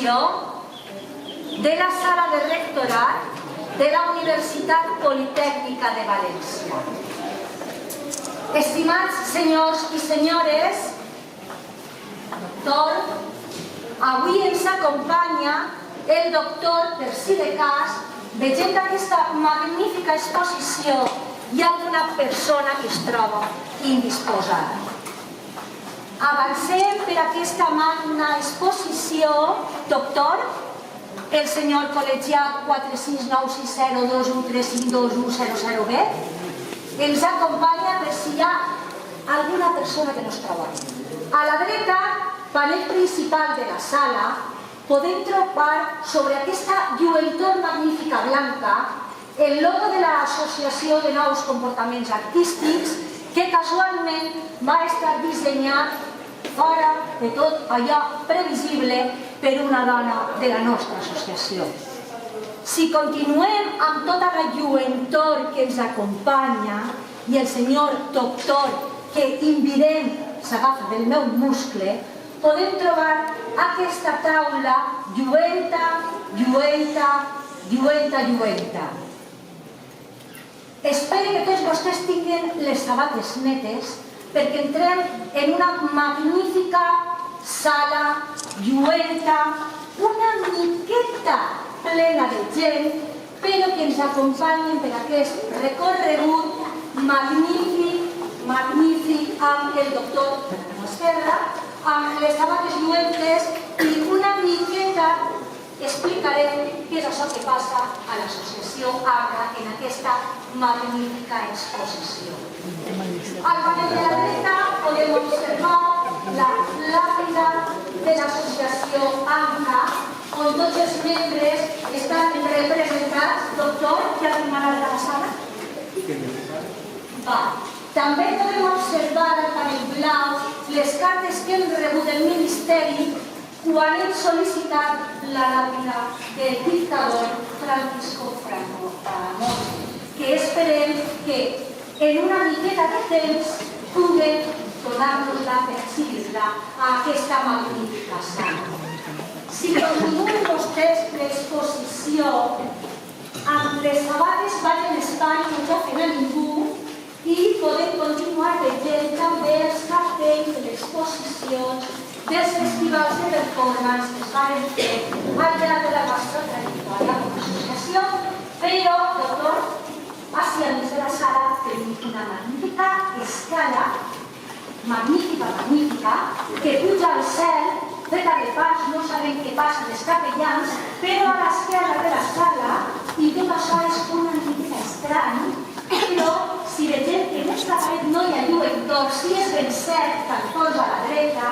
exposició de la sala de rectorat de la Universitat Politècnica de València. Estimats senyors i senyores, avui ens acompanya el doctor Tersidecas. Vegem aquesta magnífica exposició hi ha alguna persona que es troba indisposada. Avancem per aquesta magna exposició, doctor, el senyor col·legiat 4696021352100B ens acompanya per si hi ha alguna persona que no es troba. A la dreta, panel principal de la sala, podem trobar sobre aquesta lluentor magnífica blanca el logo de l'Associació de Nous Comportaments Artístics, que casualment va estar dissenyat fora de tot allò previsible per una dona de la nostra associació. Si continuem amb tota la lluentor que ens acompanya i el senyor doctor que invident s'agafa del meu muscle, podem trobar aquesta taula lluenta, lluenta, lluenta, lluenta. Espero que tots vostès tinguin les sabates netes perquè entrem en una magnífica sala lluenta, una miqueta plena de gent, però que ens acompanyen per aquest recorregut magnífic, magnífic amb el doctor Esquerra, amb les sabates lluentes i una miqueta explicarem què és això que passa a l'associació ACRA en aquesta magnífica exposició. Al panel de la dreta podem observar la làpida de l'associació ACRA, on tots els membres estan representats. Doctor, hi ha algun malalt a la sala? També podem observar al panel blau les cartes que hem rebut del Ministeri quan hem sol·licitat la làpida del dictador Francisco Franco, que esperem que en una miqueta de temps puguen donar-nos-la per exhibir-la a aquesta magnífica sala. Si continuen vostès l'exposició amb les sabates ballen Espanya, no toquen a ningú, i podem continuar veient també els cartells de l'exposició dels festivals de performance que es van fer al llarg de la nostra trajectòria com a associació, però, doctor, passi al mig de la sala tenim una magnífica escala, magnífica, magnífica, que puja al cel, feta de pas, no sabem què passa dels capellans, però a l'esquerra de la sala, i tot això és una mica estrany, però si vegem que en aquesta paret no hi ha lluentor, si és ben cert, tan sols a la dreta,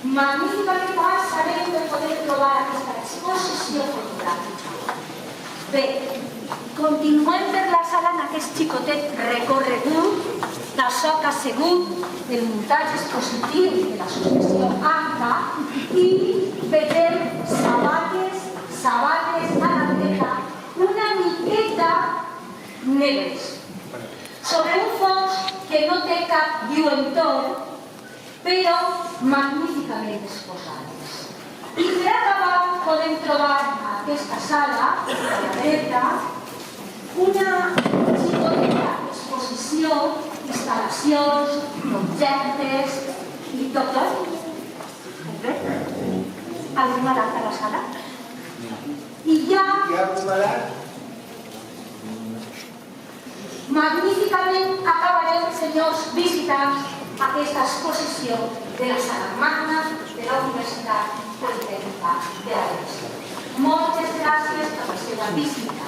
magníficament mal sabem que podem trobar aquesta exposició fotogràfica. Bé, continuem per la sala en aquest xicotet recorregut d'això que ha sigut el muntatge expositiu de l'associació ACRA i veiem sabates a la dreta, una miqueta negres, sobre un fons que no té cap lluentor, però magníficament exposades. I per acabar podem trobar a aquesta sala, a la dreta, una xicoteta exposició, instal·lacions, objectes i doctor. Algun malalt a la sala? I ja magníficament acabarem, senyors visitants, aquesta exposició de la sala magna de la Universitat Politècnica de València. Moltes gràcies per la seva visita.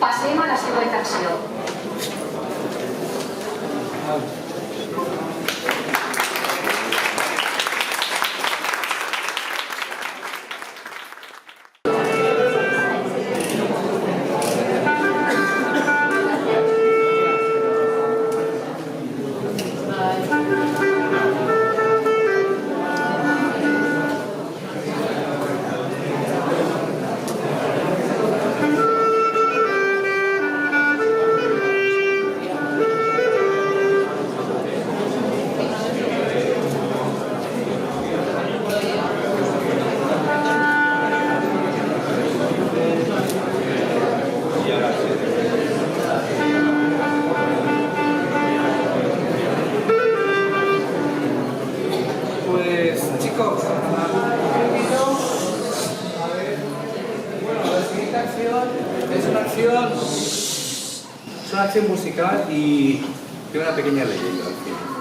Passem a la següent acció. acción es una acción musical y tiene una pequeña leyenda al final.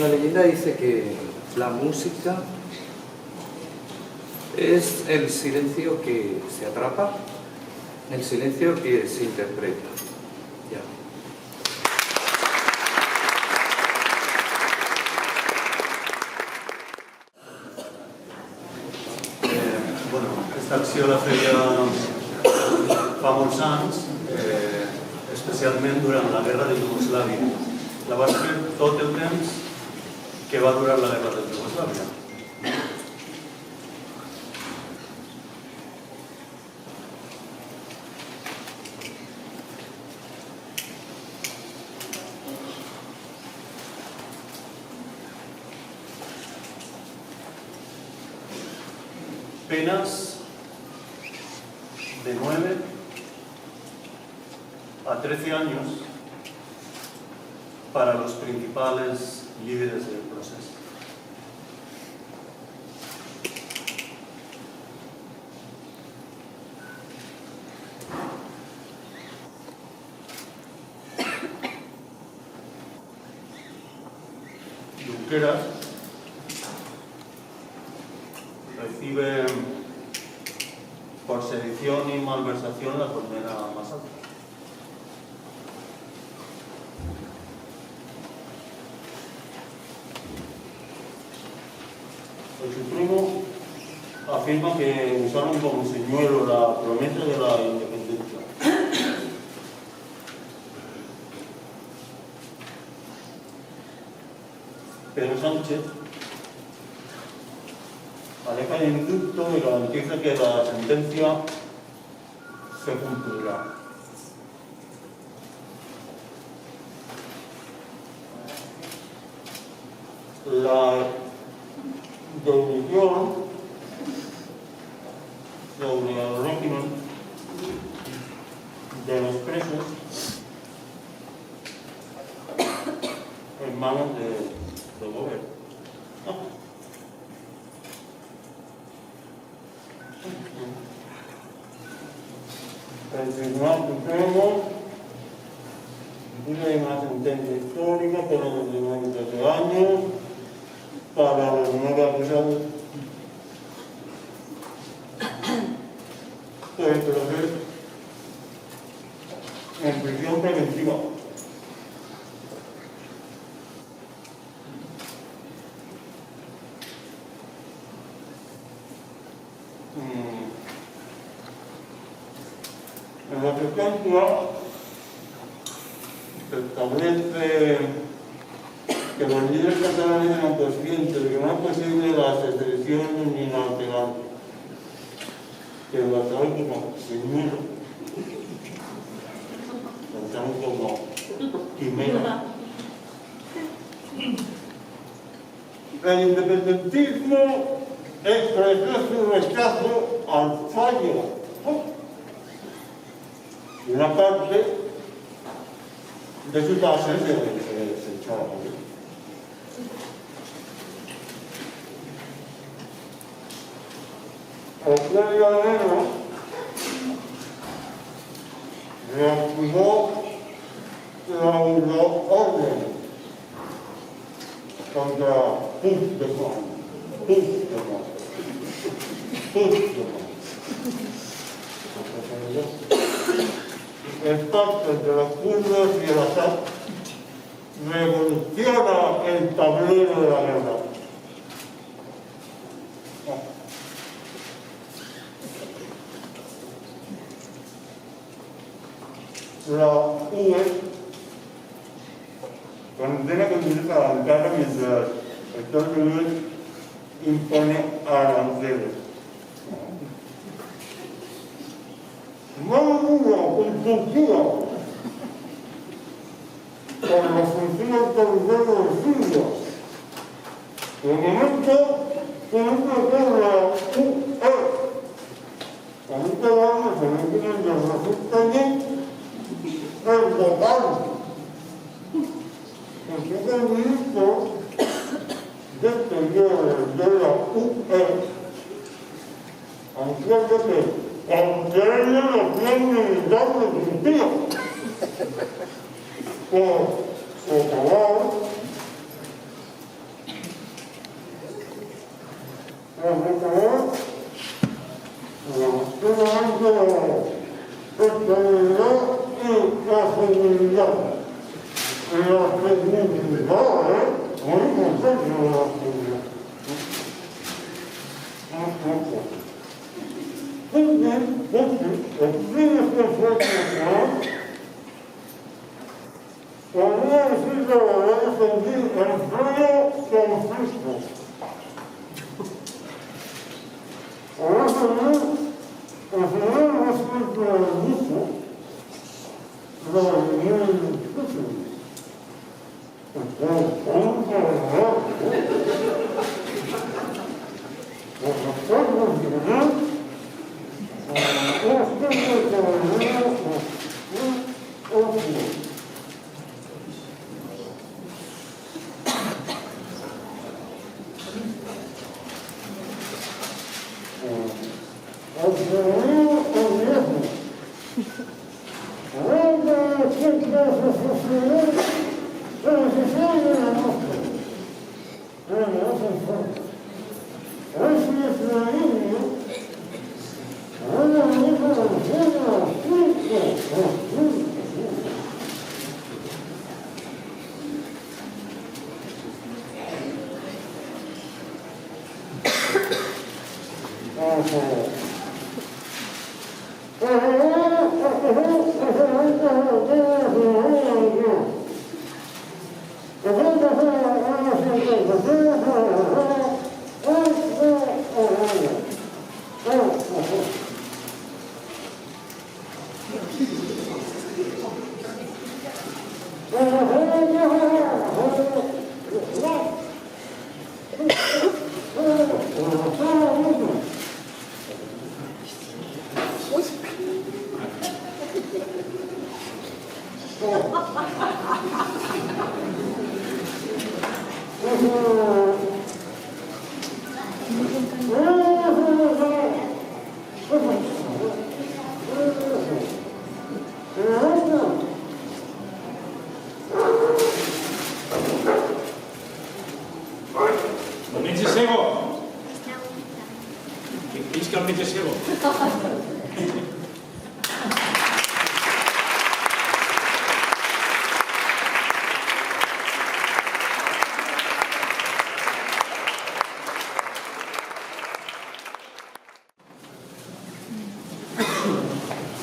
La leyenda dice que la música es el silencio que se atrapa, el silencio que se interpreta. Ya. Bueno, esta acció la feia fa molts anys, especialment durant la guerra de Iugoslàvia. La va fer tot el temps que va durar la guerra de Iugoslàvia. Penas de 9 a 13 años para los principales líderes del proceso. Junqueras recibe por sedición y malversación la condena más alta. El Supremo afirma que usaron como señuelo la promesa de la independencia. Pedro Sánchez aleja el indulto y garantiza que la sentencia se cumplirá. La definición sobre el régimen de los presos en manos del gobierno. El Tribunal Supremo tiene una sentencia histórica por los 93 años para los 9 acusados puede proceder en prisión preventiva. En la secuencia se establece que los líderes catalanes eran conscientes de que no es posible la secesión ni la alternancia, que lo tratan como señuelo, lo tratan como quimera. El independentismo expresó su rechazo al fallo. Una parte de sus bases se echaba. Octavio Almeno reactivó la orden contra Puigdemont. El pacto entre los kurdos y el Assad revoluciona el tablero de la guerra. La UE condena con dureza a Ankara mientras Estados Unidos impone aranceles. Vamos con Turquía por la función autoritaria de Siria. De momento, tenemos que hacer la UE. Ahorita vamos a ver que nos resulta bien el local. Porque el ministro de Exteriores de la UE anuncia que condena la acción militar de Turquía por socavar la seguridad. Muy importante la seguridad. Podría decir que la verdad es sentir el frío conflicto. Por eso el primer respecto al mismo, la reunión difícil.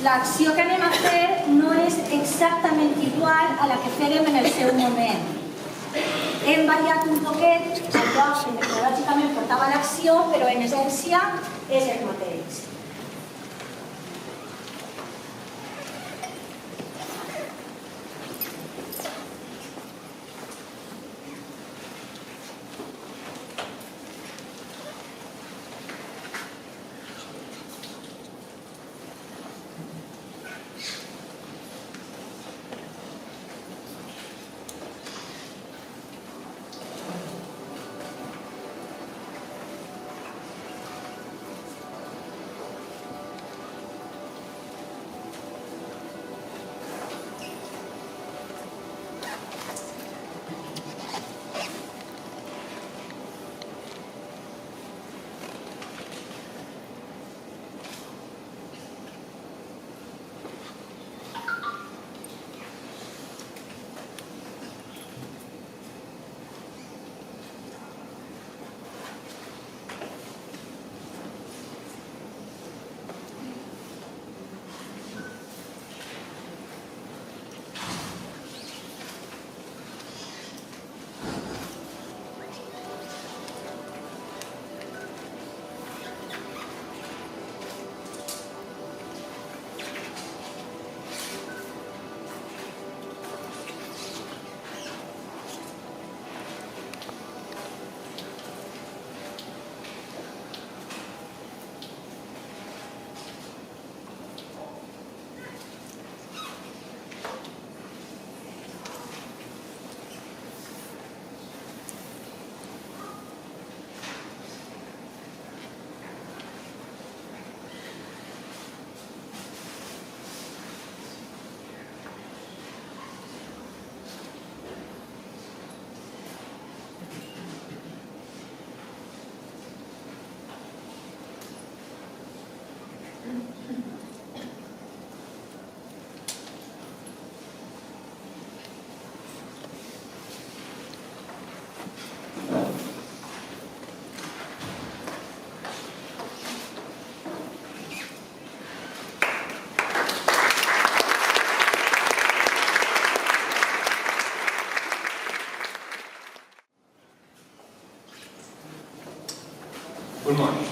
l'acció que anem a fer no és exactament igual a la que fèrem en el seu moment. Hem variat un poquet el lloc que metodològicament portava l'acció, però en essència és el mateix. Un moment.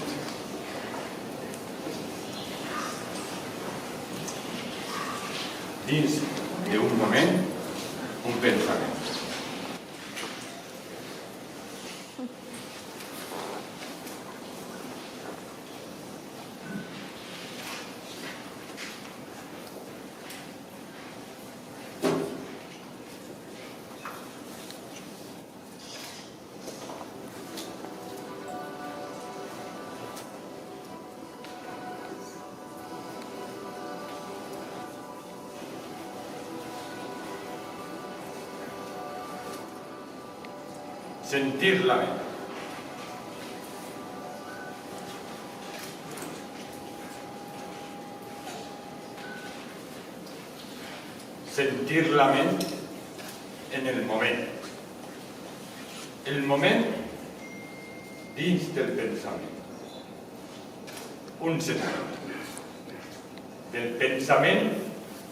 Dins d'un moment, un pensament. Sentir la ment. Sentir la ment en el moment. El moment dins del pensament. Un sentiment. Del pensament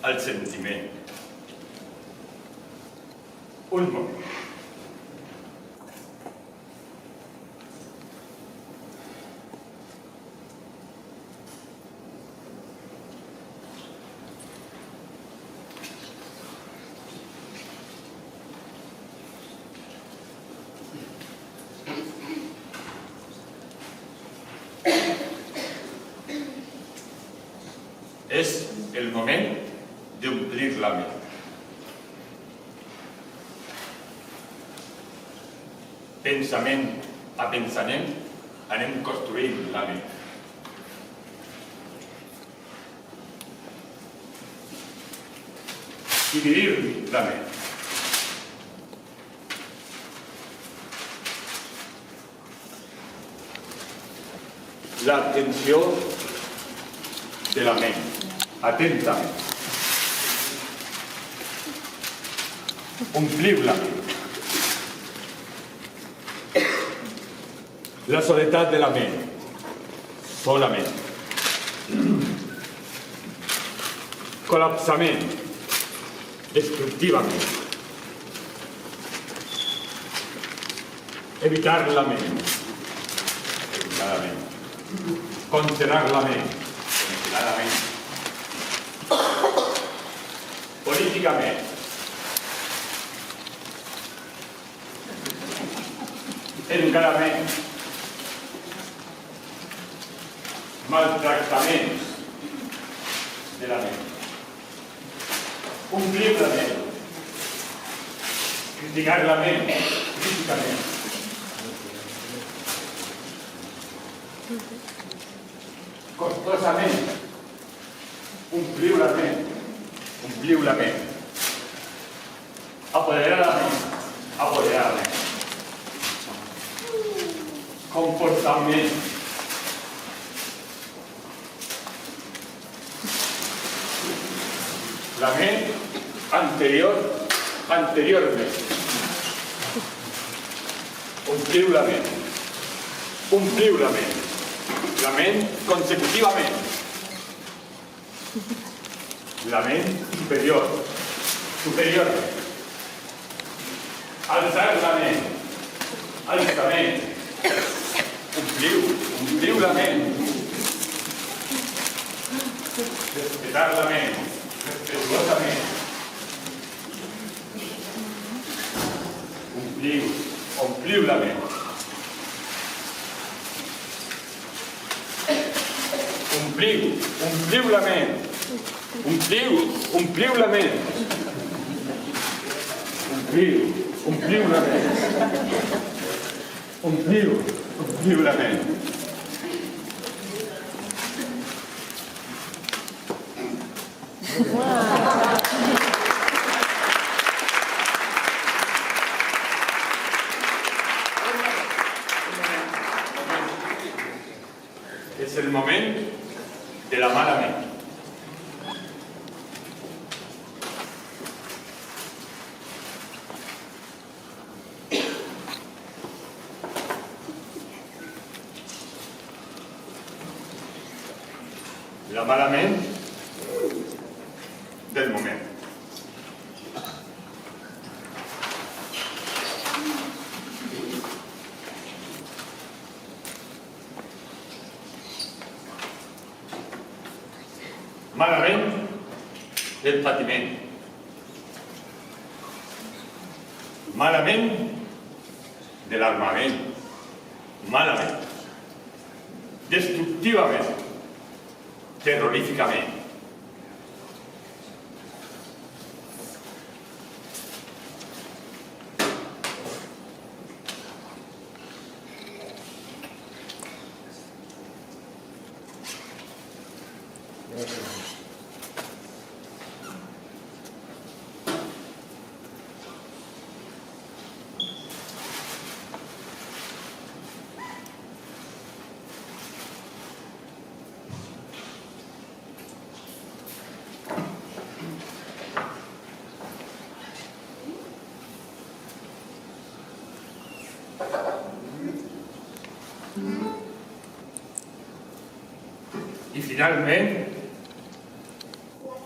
al sentiment. Un moment. És el moment d'omplir la ment. Pensament a pensament anem construint la ment. Dividir la ment. L'atenció de la ment. Atentament. Ompliu la ment. La soledat de la ment. Solament. col·lapsament, destructivament. Evitar la ment, evitar-la-ment. Congelar la ment, congelar-la-ment. Políticament. Educar-la-ment. Maltractaments de la ment. Omplir la ment. Criticar la ment, críticament. Costosament. Ompliu la ment. Ompliu la ment. Apoderar la ment. Apoderar la ment. Comportament. La ment anteriorment. Ompliu la ment. Ompliu la ment. La ment consecutivament. La ment superior. Superiorment. Alçar la ment. Alçament. Ompliu la ment. Respetar la ment. Respetuosament. Ompliu la ment. Ompliu la ment. Ompliu la ment. Ompliu la ment. Ompliu la ment. És el moment de la mala ment. La mala ment del moment. Mala ment del patiment. Mala ment de l'armament. Mala ment. Destructivament. Terroríficament. I finalment,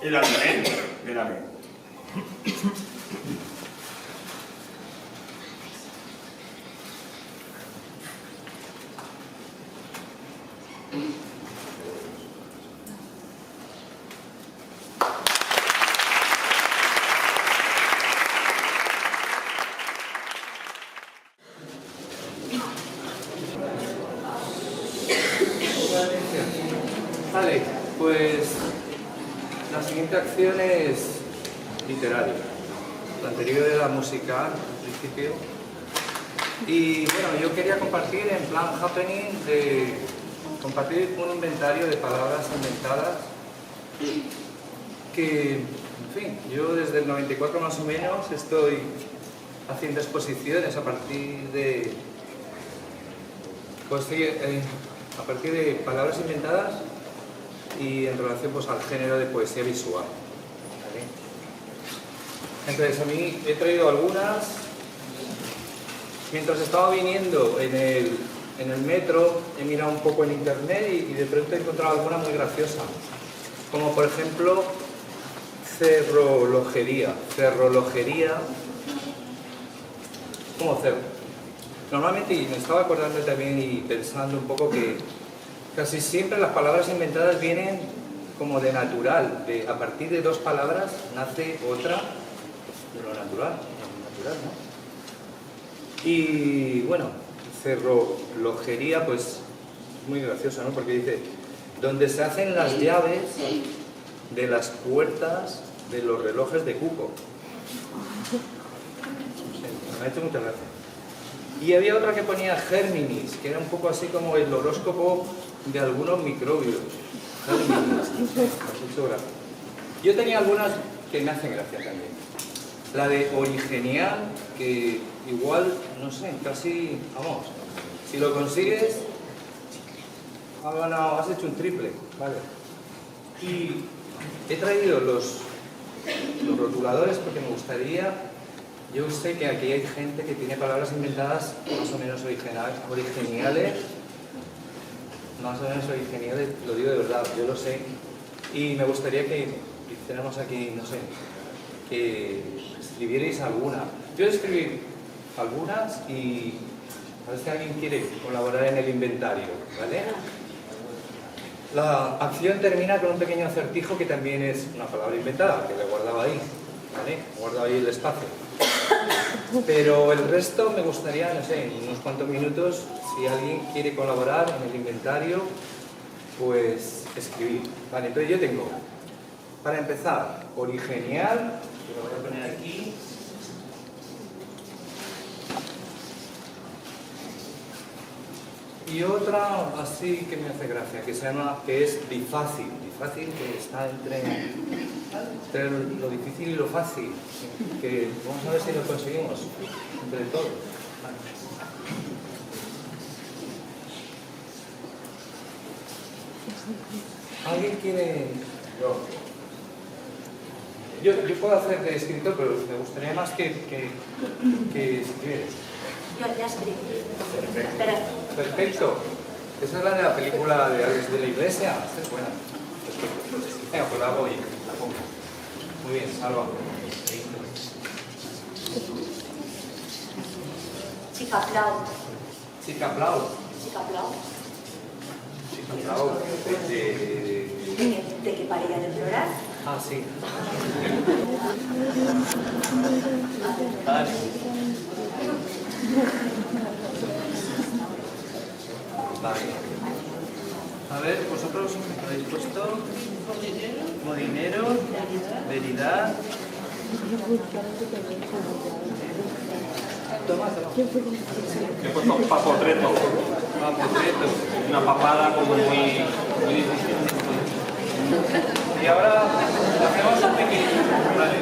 l'aliment de la ment. Vale, pues la siguiente acción es literaria. La anterior era musical, al principio. Y bueno, yo quería compartir en plan happening, compartir un inventario de palabras inventadas que, en fin, yo desde el 94 más o menos estoy haciendo exposiciones a partir de, pues, a partir de palabras inventadas y en relación pues, al género de poesía visual. ¿Vale? Entonces, a mí he traído algunas. Mientras estaba viniendo en el metro, he mirado un poco en internet y de pronto he encontrado alguna muy graciosa. Como por ejemplo, cerrolojería. Cerrolojería. ¿Cómo cerro? Normalmente, y me estaba acordando también y pensando un poco que casi siempre las palabras inventadas vienen como de natural. A partir de dos palabras nace otra de lo natural. ¿No? Y bueno, cerrolojería, pues muy gracioso, ¿no? Porque dice, donde se hacen las llaves de las puertas de los relojes de cuco. Me ha hecho mucha gracia. Y había otra que ponía Géminis, que era un poco así como el horóscopo de algunos microbios. Géminis. Me ha hecho gracia. Yo tenía algunas que me hacen gracia también. La de Origenial, que igual, no sé, casi, vamos, si lo consigues, has hecho un triple, ¿vale? Y he traído los rotuladores porque me gustaría, yo sé que aquí hay gente que tiene palabras inventadas más o menos originales, lo digo de verdad, yo lo sé, y me gustaría que hiciéramos aquí, no sé, que escribierais alguna. Yo voy a escribir algunas y a ver si alguien quiere colaborar en el inventario, ¿vale? La acción termina con un pequeño acertijo que también es una palabra inventada, que le guardaba ahí, ¿vale? He guardado ahí el espacio. Pero el resto me gustaría, no sé, en unos cuantos minutos, si alguien quiere colaborar en el inventario, pues escribir. Vale, entonces yo tengo, para empezar, Origenial, que lo voy a poner aquí. Y otra así que me hace gracia, que se llama, que es Difácil. Difácil, que está entre lo difícil y lo fácil. Que vamos a ver si lo conseguimos entre todos. ¿Alguien quiere...? Yo puedo hacer de escritor, pero me gustaría más que escribieras. Yo ya escribí. Perfecto. Espera. Perfecto. Esa es la de la película de Alex de la Iglesia. Esta es buena. Perfecto. Venga, pues la hago y la pongo. Muy bien, Salva. Chica Plau. Chica Blau. Chica Plau. Chica Blau. ¿De qué paría de florar? Ah, sí. Vale. Vale. A ver, vosotros habéis puesto Modinero, Veridad. Toma. He puesto papotreto. Papotreto. Una papada como muy difícil. Y ahora hacemos un pequeño. Vale.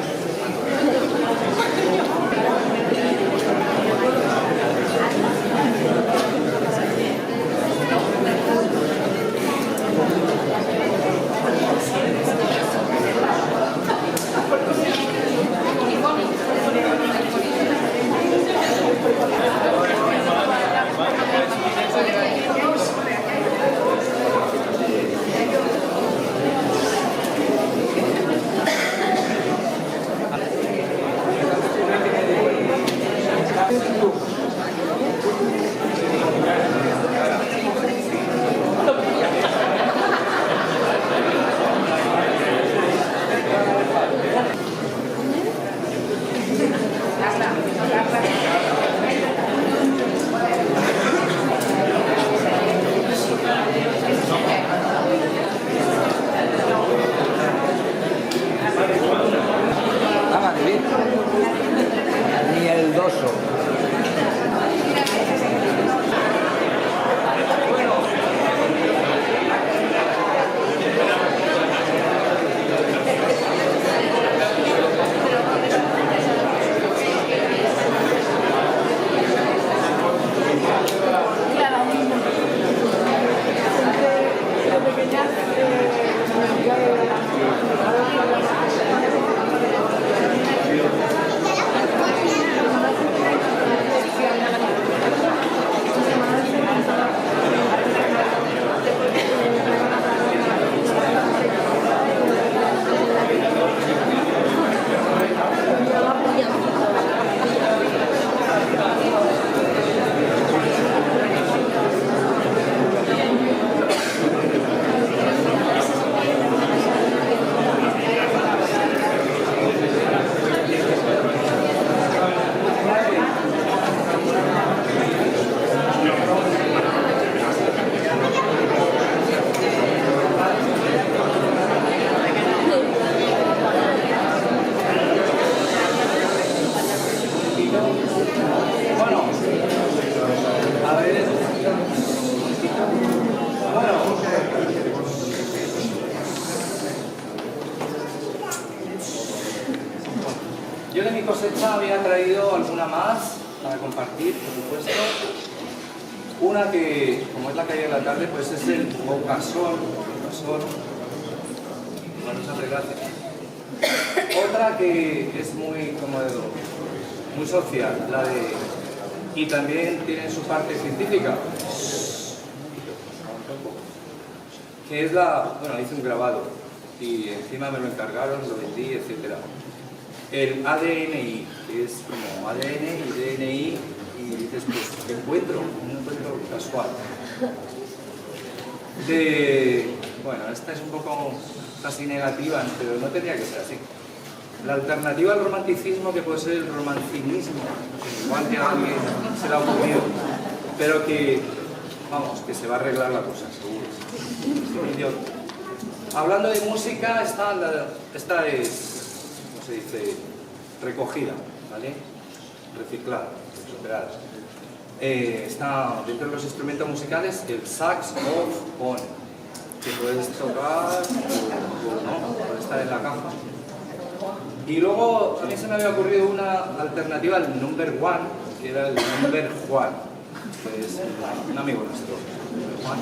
de mi cosecha había traído alguna más para compartir, por supuesto. Una que, como es la calle de la tarde, pues es el ocasón. Bueno, muchas gracias. Otra que es muy, como digo, muy social, la de... Y también tiene su parte científica, que es la... Bueno, hice un grabado y encima me lo encargaron, lo vendí, etc. El ADNI, que es como ADN y DNI, y dices, pues, un encuentro casual. Bueno, esta es un poco casi negativa, pero no tendría que ser así. La alternativa al romanticismo, que puede ser el romancinismo, que igual que a alguien se le ha ocurrido, pero que, vamos, que se va a arreglar la cosa, seguro. Hablando de música, esta es, ¿cómo se dice? Recogida, ¿vale? Reciclada, recuperada. Está dentro de los instrumentos musicales el saxofón, que puedes tocar o no, puede estar en la caja. Y luego a mí se me había ocurrido una alternativa al number one, que era el number Juan, que es un amigo nuestro, Juan.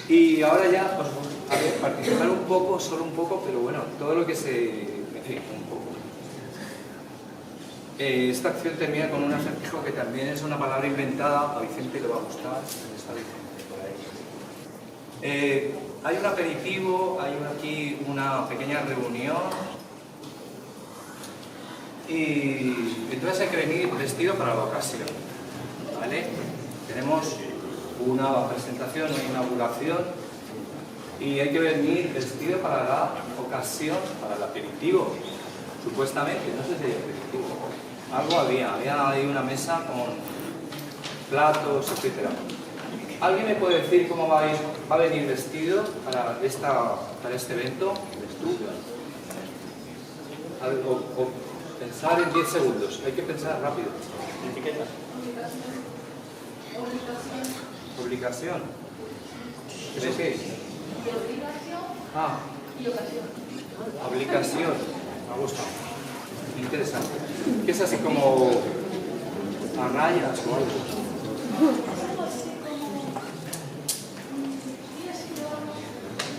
Y ahora ya, pues, a ver, participar un poco, solo un poco, pero bueno, todo lo que se... En fin, un poco. Esta acción termina con un acertijo que también es una palabra inventada, a Vicente le va a gustar, está Vicente por ahí. Hay un aperitivo, hay aquí una pequeña reunión, y entonces hay que venir vestido para la ocasión, ¿vale? Tenemos una presentación, una inauguración, y hay que venir vestido para la ocasión, para el aperitivo, supuestamente, no sé si hay aperitivo. Algo había ahí una mesa con platos, etc. ¿Alguien me puede decir cómo va a venir vestido para este evento? O pensar en 10 segundos, hay que pensar rápido. Etiqueta. Obligación. ¿Eso qué es? Ah. Obligación. Me ha gustado. Interesante. ¿Qué es así como a rayas o algo?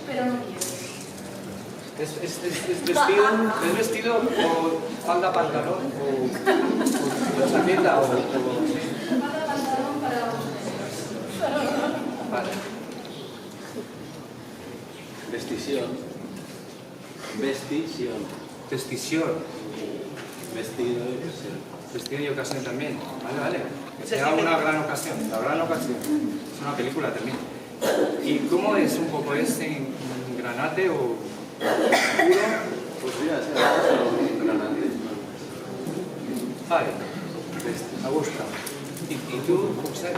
Pero no quiero. ¿Es vestido o falda, pantalón o chaqueta o falda, pantalón para Vale. Vestición. Vestición. Vestición. Vestido y ocasión. Vestido y ocasión también. Vale. Que sea una gran ocasión. La gran ocasión. Es una película también. ¿Y cómo es un poco? ¿Es en granate o puro? Pues mira, es granate. Vale. Me gusta. ¿Y tú, José?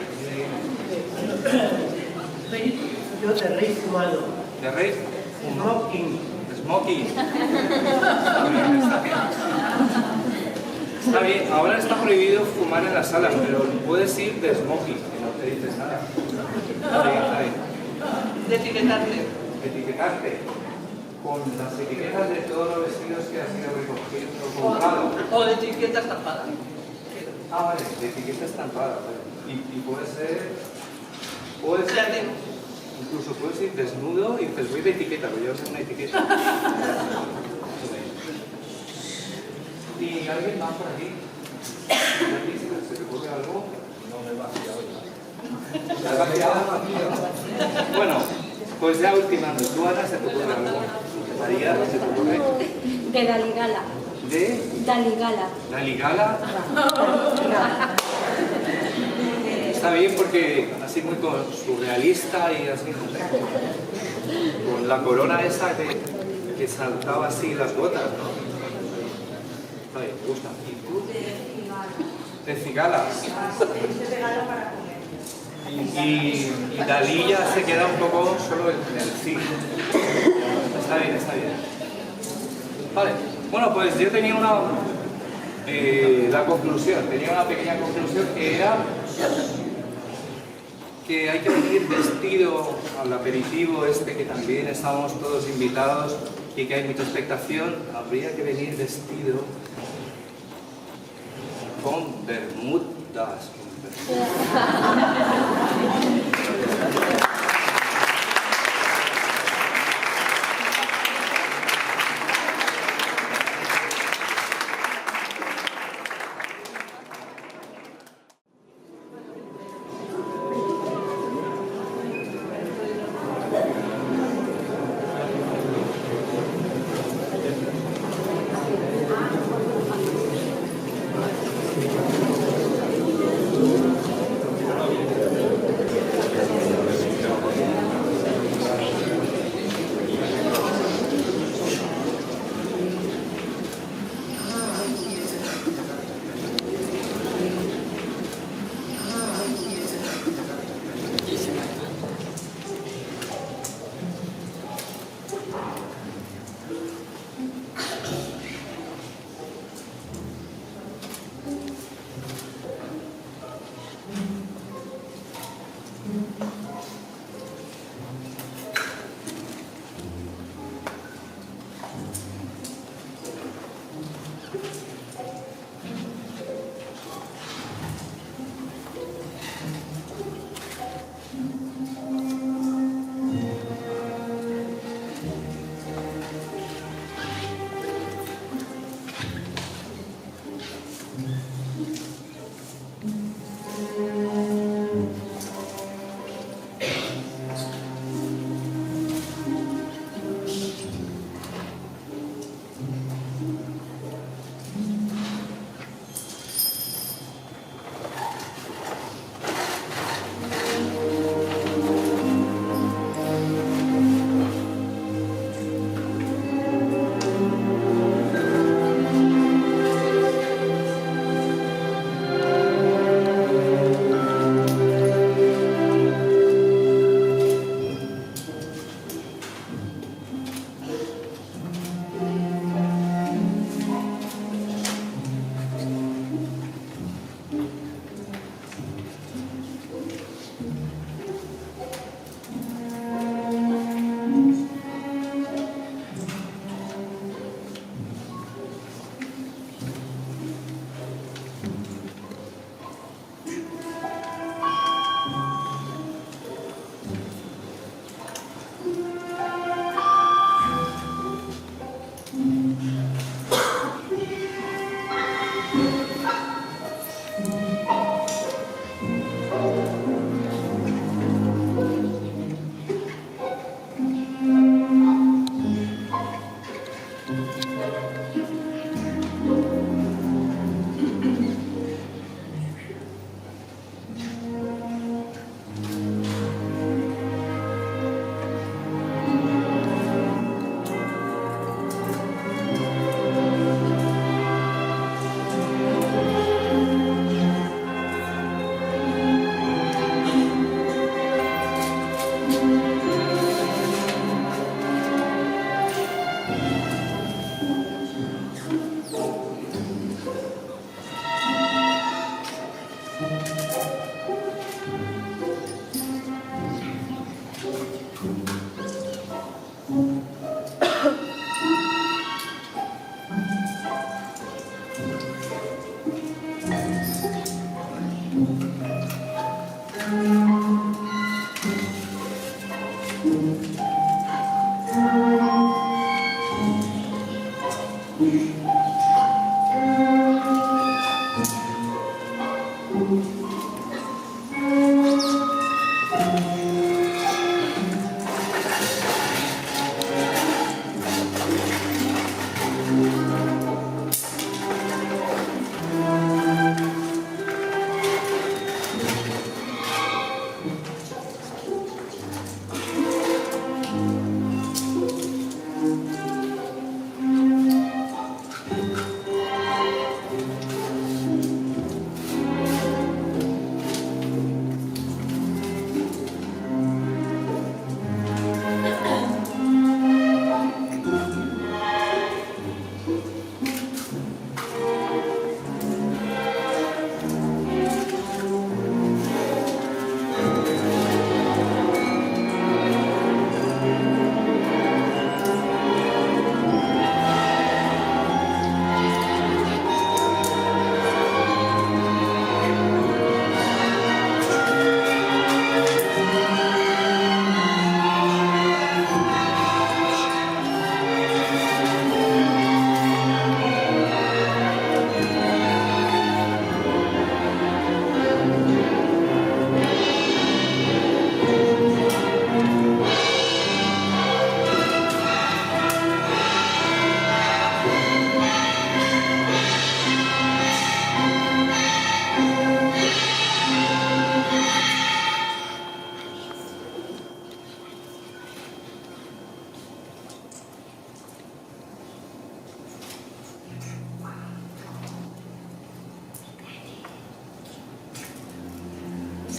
Yo de rey fumado. ¿De rey? Smoking. Smoking. Está bien, ahora está prohibido fumar en las salas, pero puedes ir de smoking, que no te dices nada. Está bien. De etiquetarte. Etiquetarte con las etiquetas de todos los vestidos que has ido recogiendo, comprado. O de etiqueta estampada. Ah, vale, de etiqueta estampada, vale. Y puede ser... Incluso puedes ir desnudo y dices, voy de etiqueta, voy a llevar una etiqueta. ¿Y alguien más por aquí? ¿Se te ocurre algo? No me va a vaciado. Bueno, pues ya ultimando. ¿Tú, Ana, se te ocurre algo? María, ¿se te ocurre? De Daligala. ¿De? Daligala. ¿Daligala? Está bien porque así muy surrealista y así, no sé, con la corona esa que saltaba así las gotas, ¿no? Está bien, me gusta. ¿Y tú? De cigalas. Y Dalí ya se queda un poco solo en el cine. Está bien. Vale, bueno, pues yo tenía la conclusión, tenía una pequeña conclusión que era que hay que venir vestido al aperitivo que también estamos todos invitados y que hay mucha expectación, habría que venir vestido con bermudas.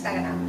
Instagram.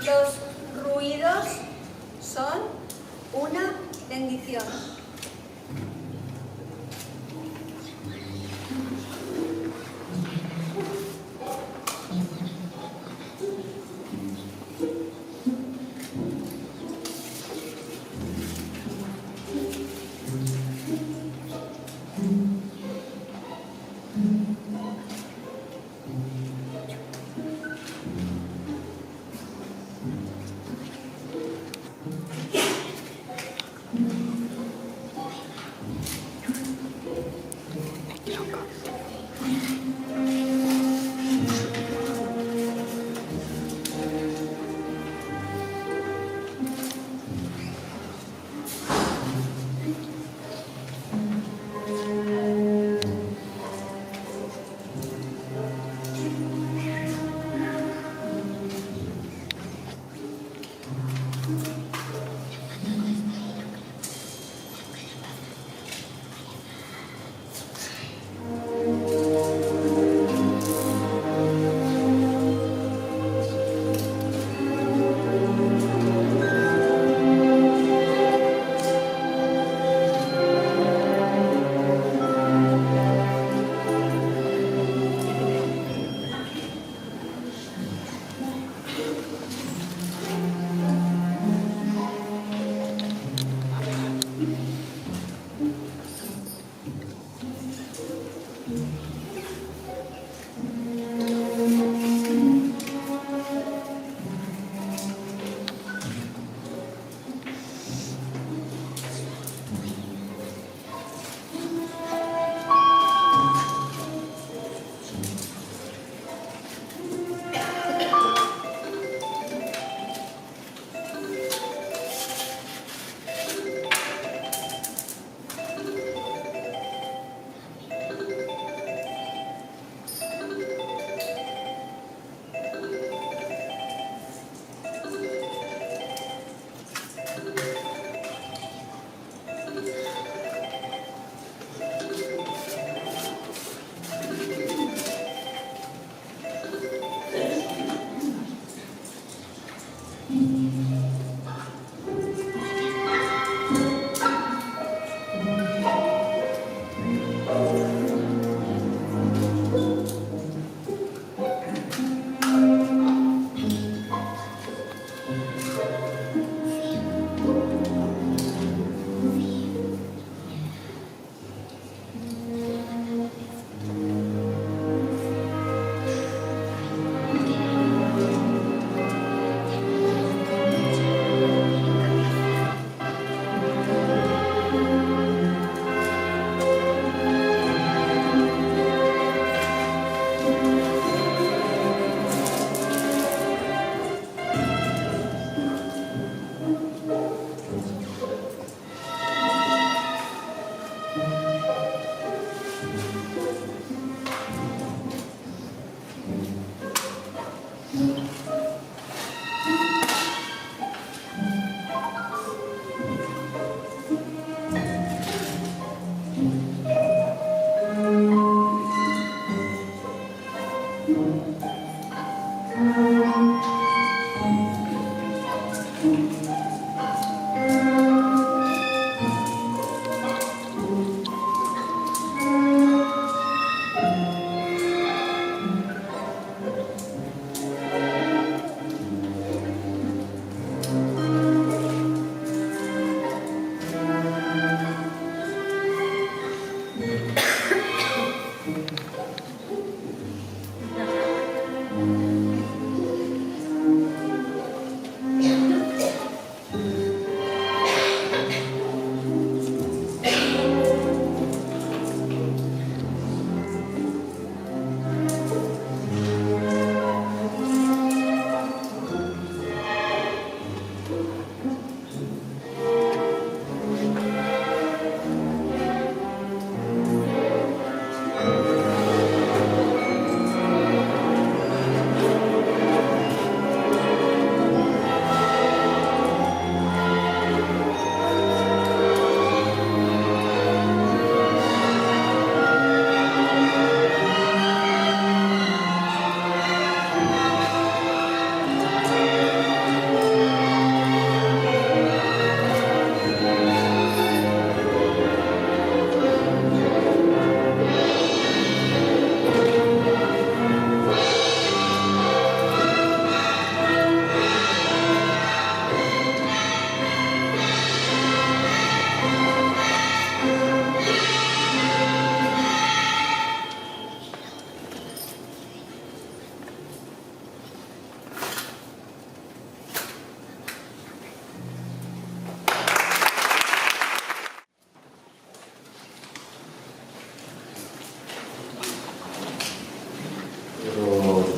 Los ruidos son una bendición.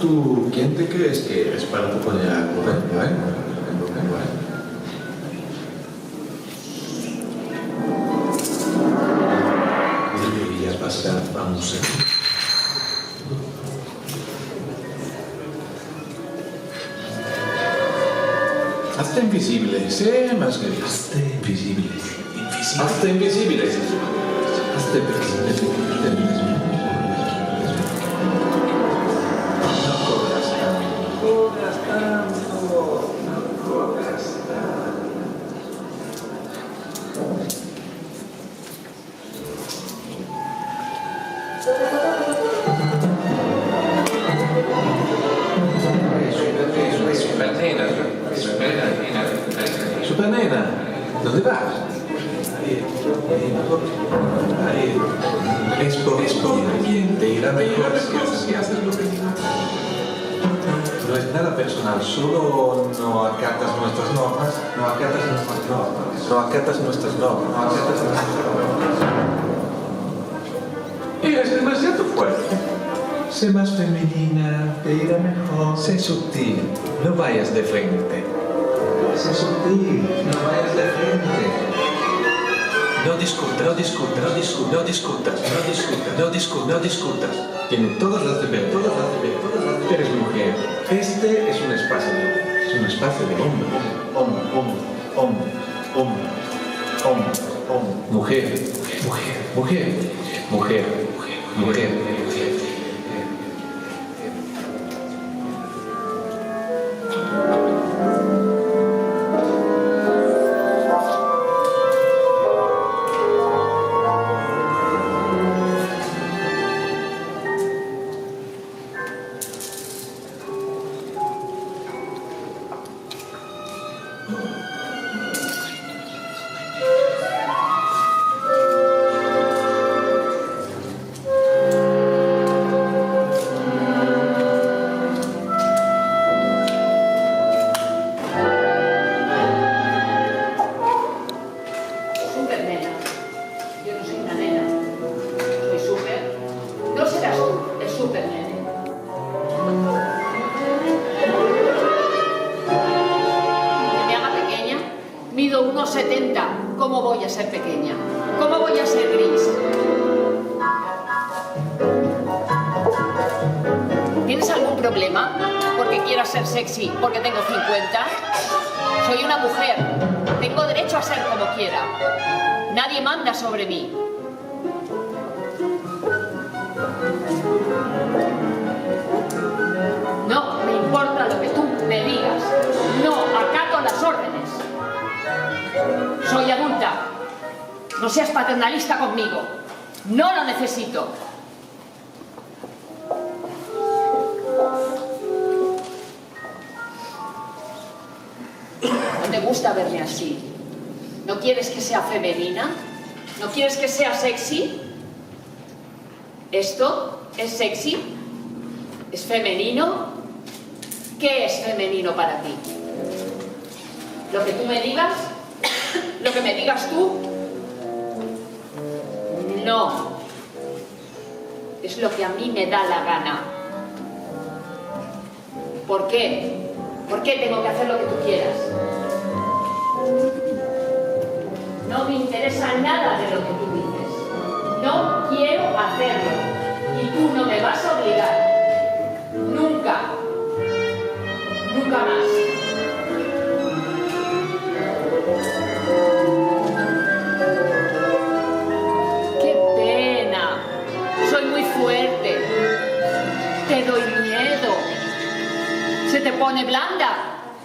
¿Tú quién te crees que eres para tu poner a correr, Deberías pasar famoso. Hazte invisible, sé más que hazte invisible. Hazte invisible. Hazte invisible. Supernena, ¿dónde vas? Es por bien, te irá mejor si haces lo que digo. No es nada personal, solo no acatas nuestras normas. No acatas nuestras normas. No acatas nuestras normas. No acatas nuestras normas. Eres demasiado fuerte. Sé más femenina, te irá mejor. Sé sutil, no vayas de frente. Sé sutil, no vayas de frente. No discutas, no discutas, no discutas, no discutas, no discutas, no discutas, no discutas. Tiene todas las de ver, todas las de ver, todas las de ver. Eres mujer. Este es un espacio de hombre. Es un espacio de hombre. Hombre, hombre, hombre, hombre, hombre, hombre. Mujer, mujer, mujer, mujer, mujer, mujer. problema porque quiera ser sexy porque tengo 50. Soy una mujer, tengo derecho a ser como quiera. Nadie manda sobre mí. No me importa lo que tú me digas. No acato las órdenes. Soy adulta. No seas paternalista conmigo. No lo necesito. ¿No te gusta verme así? ¿No quieres que sea femenina? ¿No quieres que sea sexy? ¿Esto es sexy? ¿Es femenino? ¿Qué es femenino para ti? ¿Lo que tú me digas? ¿Lo que me digas tú? No. Es lo que a mí me da la gana. ¿Por qué? ¿Por qué tengo que hacer lo que tú quieras? No me interesa nada de lo que tú dices. No quiero hacerlo. Y tú no me vas a obligar. Nunca. Nunca más. ¡Qué pena! Soy muy fuerte. Te doy miedo. ¿Se te pone blanda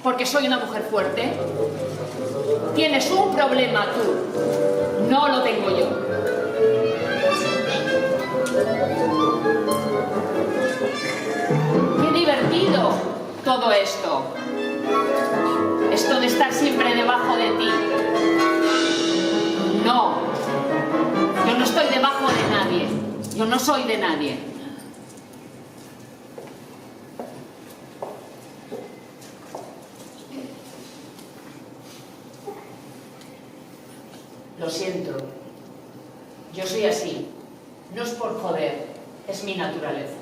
porque soy una mujer fuerte? Tienes un problema tú. No lo tengo yo. ¡Qué divertido todo esto! Esto de estar siempre debajo de ti. No. Yo no estoy debajo de nadie. Yo no soy de nadie. Lo siento. Yo soy así. No es por joder. Es mi naturaleza.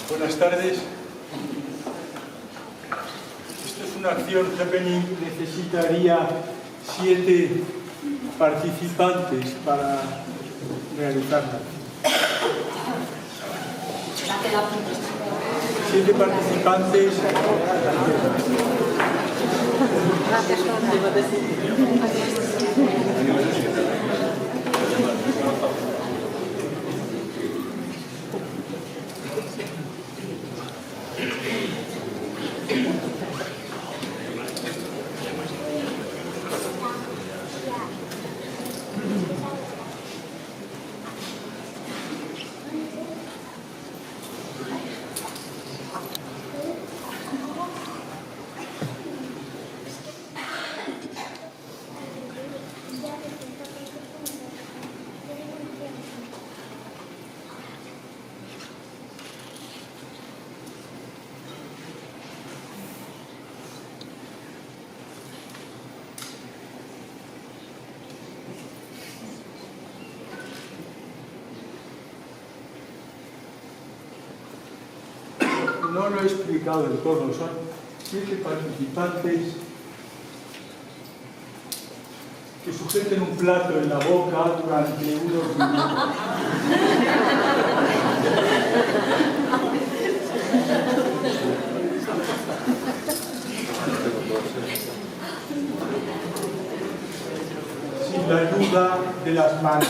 Buenas tardes. Esto es una acción happening. Necesitaría 7 participantes para realizarla. 7 participantes. No lo he explicado del todo, son 7 participantes que sujeten un plato en la boca durante unos minutos. Sin la ayuda de las manos.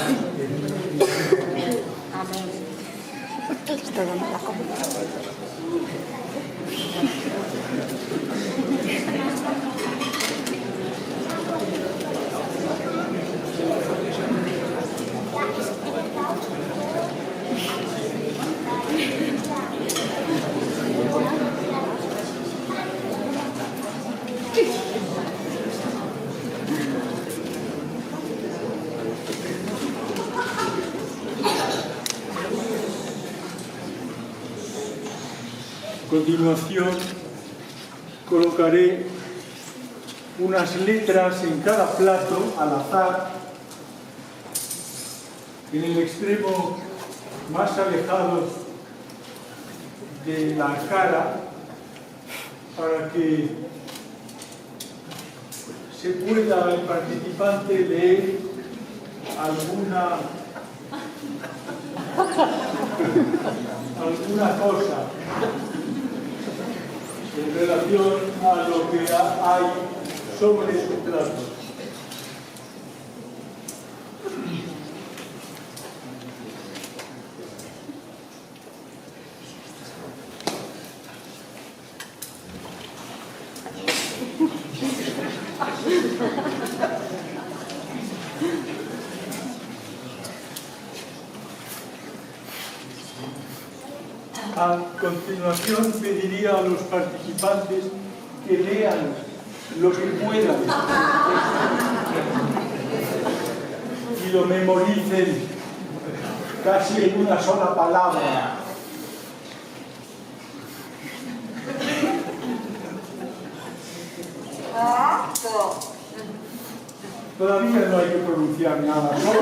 A continuación, colocaré unas letras en cada plato al azar, en el extremo más alejado de la cara, para que se pueda el participante leer alguna cosa en relación a lo que hay sobre su plato. A continuación pediría a los participantes que lean lo que puedan y lo memoricen casi en una sola palabra. Todavía no hay que pronunciar nada, solo...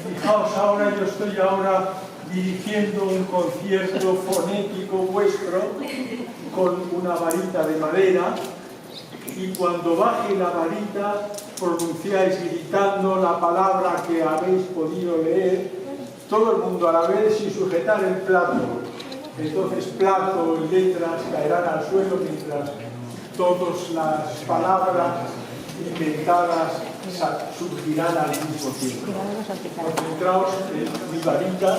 Fijaos, ahora yo estoy dirigiendo un concierto fonético vuestro con una varita de madera, y cuando baje la varita pronunciáis gritando la palabra que habéis podido leer, todo el mundo a la vez sin sujetar el plato. Entonces plato y letras caerán al suelo mientras todas las palabras inventadas surgirán al mismo tiempo. Concentraos en mi varita.